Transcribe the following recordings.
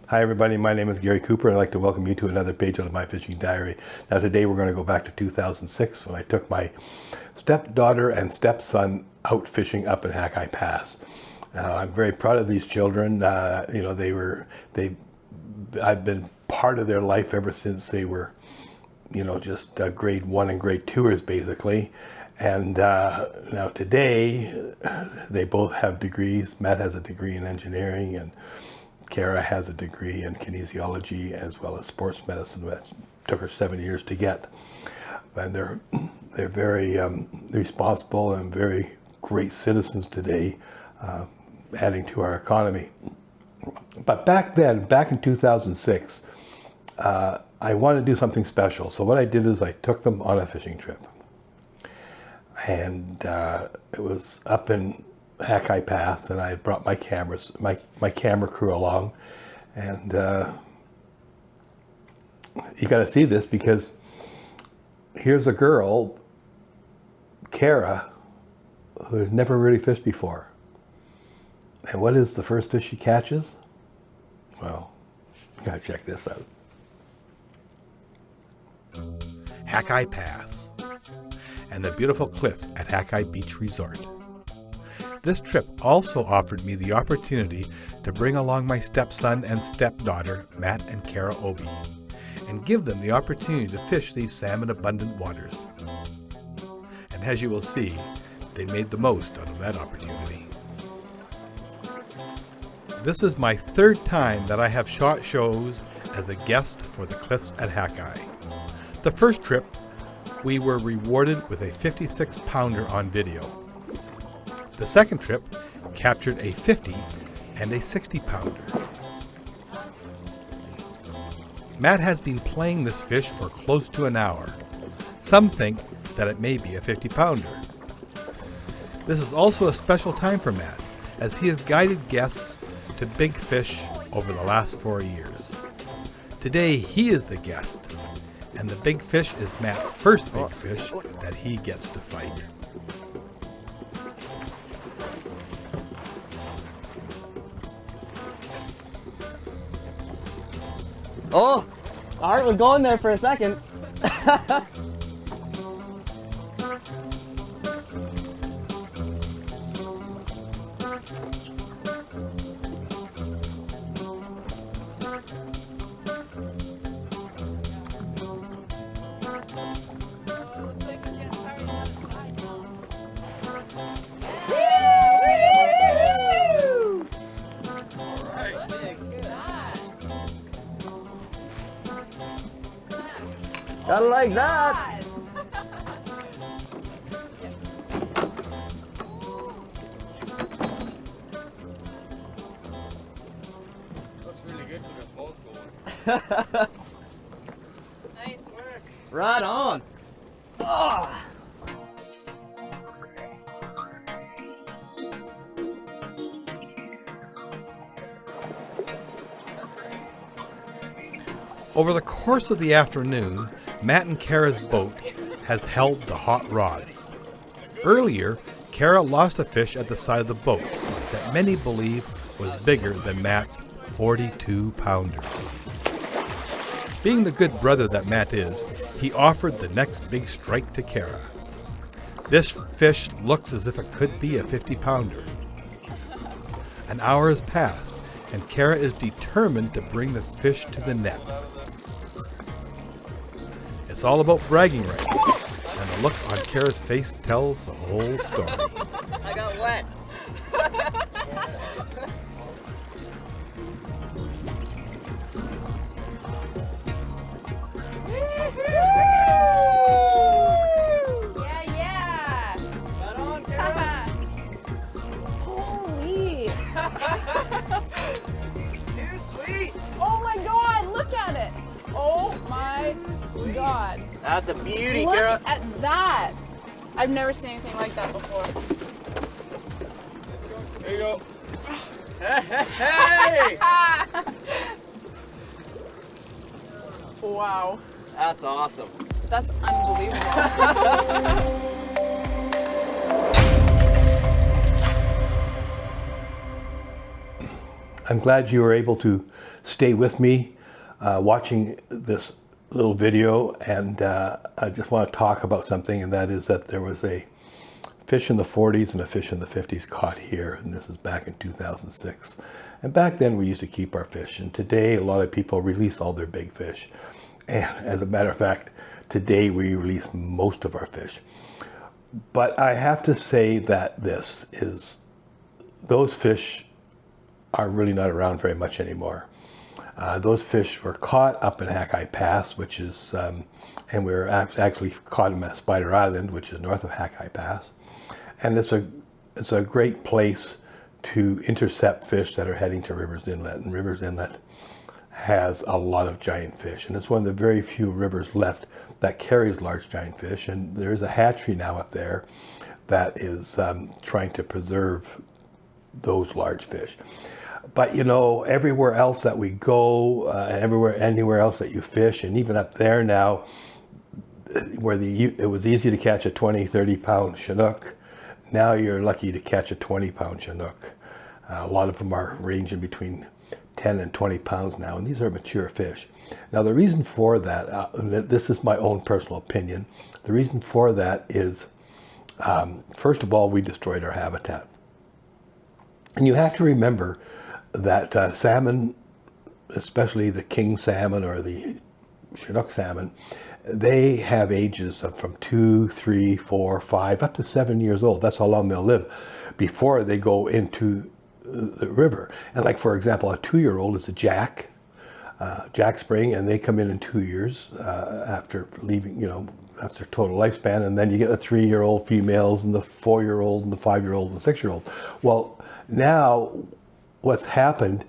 Hi everybody, my name is Gary Cooper. I'd like to welcome you to another page out of my fishing diary. Now today we're going to go back to 2006 when I took my stepdaughter and stepson out fishing up at Hakai Pass. I'm very proud of these children. I've been part of their life ever since they were, just grade 1 and grade 2ers basically. And now today they both have degrees. Matt has a degree in engineering and Kara has a degree in kinesiology as well as sports medicine, that took her 7 years to get. And they're very responsible and very great citizens today, adding to our economy. But back then, back in 2006, I wanted to do something special. So what I did is I took them on a fishing trip. And it was up in Hakai Pass, and I had brought my cameras, my camera crew along, and you got to see this because here's a girl, Kara, who has never really fished before. And what is the first fish she catches? Well, you got to check this out. Hakai Pass and the beautiful cliffs at Hakai Beach Resort. This trip also offered me the opportunity to bring along my stepson and stepdaughter, Matt and Kara Obi, and give them the opportunity to fish these salmon-abundant waters. And as you will see, they made the most out of that opportunity. This is my third time that I have shot shows as a guest for the cliffs at Hakai. The first trip, we were rewarded with a 56-pounder on video. The second trip captured a 50 and a 60-pounder. Matt has been playing this fish for close to an hour. Some think that it may be a 50-pounder. This is also a special time for Matt, as he has guided guests to big fish over the last 4 years. Today he is the guest, and the big fish is Matt's first big fish that he gets to fight. Oh, my heart was going there for a second. Gotta like that. Looks really good with us both going. Nice work. Right on. Oh. Over the course of the afternoon, Matt and Kara's boat has held the hot rods. Earlier, Kara lost a fish at the side of the boat that many believe was bigger than Matt's 42-pounder. Being the good brother that Matt is, he offered the next big strike to Kara. This fish looks as if it could be a 50-pounder. An hour has passed, and Kara is determined to bring the fish to the net. It's all about bragging rights, and the look on Kara's face tells the whole story. I got wet. Yeah, yeah. Right on, Kara. Holy. Too sweet. Oh my God, look at it. Oh my God. That's a beauty, Look Kara. at that. I've never seen anything like that before. There you go. Hey! Wow. That's awesome. That's unbelievable. I'm glad you were able to stay with me watching this little video, and I just want to talk about something, and that is that there was a fish in the 40s and a fish in the 50s caught here, and this is back in 2006. And back then we used to keep our fish, and today a lot of people release all their big fish. And as a matter of fact, today we release most of our fish. But I have to say that those fish are really not around very much anymore. Those fish were caught up in Hakai Pass, which is, and we were actually caught them at Spider Island, which is north of Hakai Pass. And it's a great place to intercept fish that are heading to Rivers Inlet. And Rivers Inlet has a lot of giant fish, and it's one of the very few rivers left that carries large giant fish. And there's a hatchery now up there that is trying to preserve those large fish. But you know, everywhere else that we go, anywhere else that you fish, and even up there now, where it was easy to catch a 20, 30 pound Chinook, now you're lucky to catch a 20 pound Chinook. A lot of them are ranging between 10 and 20 pounds now, and these are mature fish. Now the reason for that, this is my own personal opinion, the reason for that is, first of all, we destroyed our habitat. And you have to remember that salmon, especially the king salmon or the Chinook salmon, they have ages of from 2, 3, 4, 5, up to 7 years old. That's how long they'll live before they go into the river. And like, for example, a 2-year-old is a jack spring, and they come in 2 years after leaving, you know, that's their total lifespan. And then you get the 3-year-old females and the 4-year-old and the 5-year-old and the 6-year-old. Well, now what's happened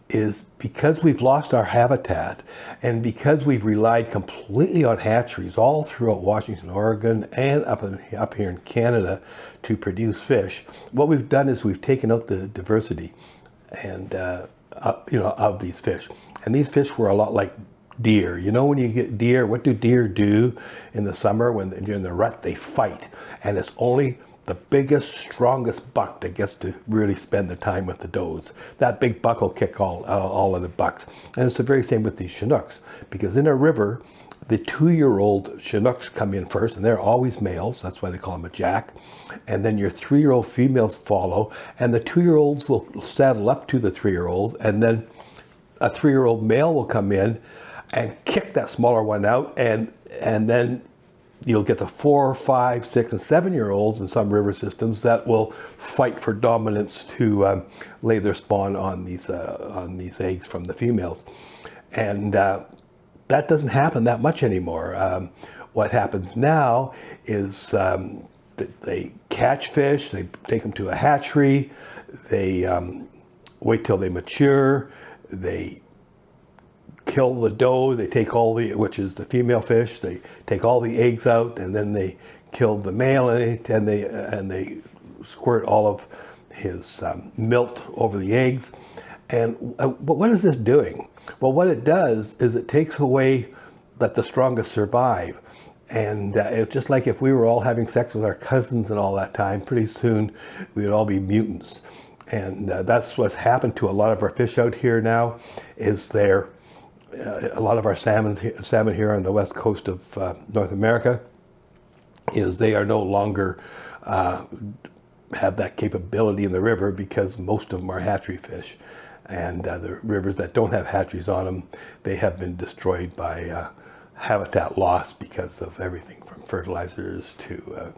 is, because we've lost our habitat and because we've relied completely on hatcheries all throughout Washington, Oregon, and up here in Canada to produce fish, what we've done is we've taken out the diversity and of these fish. And these fish were a lot like deer. You know, when you get deer, what do deer do in the summer when they're in the rut? They fight, and it's only the biggest, strongest buck that gets to really spend the time with the does. That big buck will kick all of the bucks. And it's the very same with these Chinooks, because in a river, the 2-year-old Chinooks come in first, and they're always males. That's why they call them a jack. And then your 3-year-old females follow, and the 2-year-olds will saddle up to the 3-year-olds, and then a 3-year-old male will come in and kick that smaller one out, and then you'll get the 4, 5, 6, and 7-year-olds in some river systems that will fight for dominance to lay their spawn on these eggs from the females. And that doesn't happen that much anymore. What happens now is that they catch fish, they take them to a hatchery, they wait till they mature, they kill the doe, they take which is the female fish, they take all the eggs out, and then they kill the male, and they squirt all of his milt over the eggs. And but what is this doing? Well, what it does is it takes away that the strongest survive. And it's just like if we were all having sex with our cousins and all that time, pretty soon we would all be mutants. And that's what's happened to a lot of our fish out here now, is a lot of our salmon here on the west coast of North America, is they are no longer have that capability in the river, because most of them are hatchery fish. And the rivers that don't have hatcheries on them, they have been destroyed by habitat loss because of everything from fertilizers to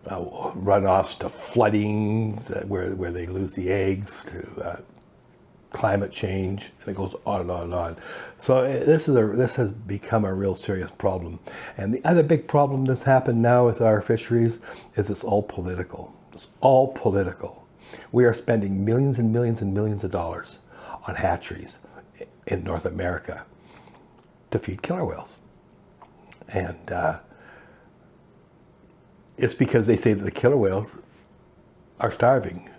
runoffs to flooding, where they lose the eggs, to climate change, and it goes on and on and on. So this has become a real serious problem. And the other big problem that's happened now with our fisheries is it's all political. It's all political. We are spending millions and millions and millions of dollars on hatcheries in North America to feed killer whales. And it's because they say that the killer whales are starving.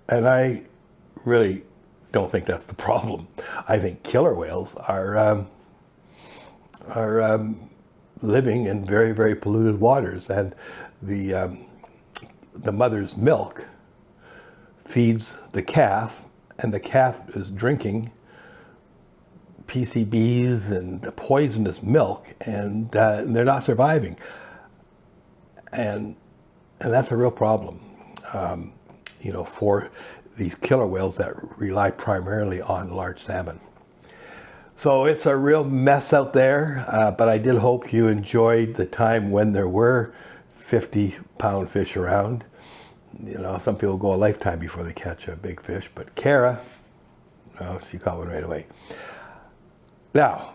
And I really don't think that's the problem. I think killer whales are living in very, very polluted waters, and the mother's milk feeds the calf, and the calf is drinking PCBs and poisonous milk, and they're not surviving. And that's a real problem, for these killer whales that rely primarily on large salmon. So it's a real mess out there, but I did hope you enjoyed the time when there were 50-pound fish around. Some people go a lifetime before they catch a big fish, but Kara, she caught one right away. Now,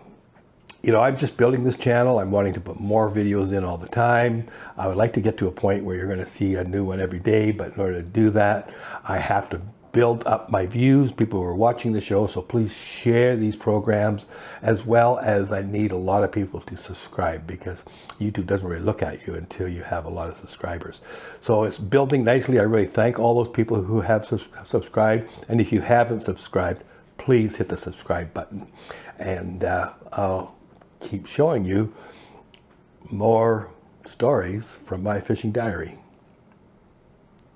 I'm just building this channel. I'm wanting to put more videos in all the time. I would like to get to a point where you're going to see a new one every day, but in order to do that, I have to build up my views, people who are watching the show, so please share these programs, as well as I need a lot of people to subscribe, because YouTube doesn't really look at you until you have a lot of subscribers. So it's building nicely. I really thank all those people who have subscribed, and if you haven't subscribed, please hit the subscribe button, and I'll keep showing you more stories from my fishing diary.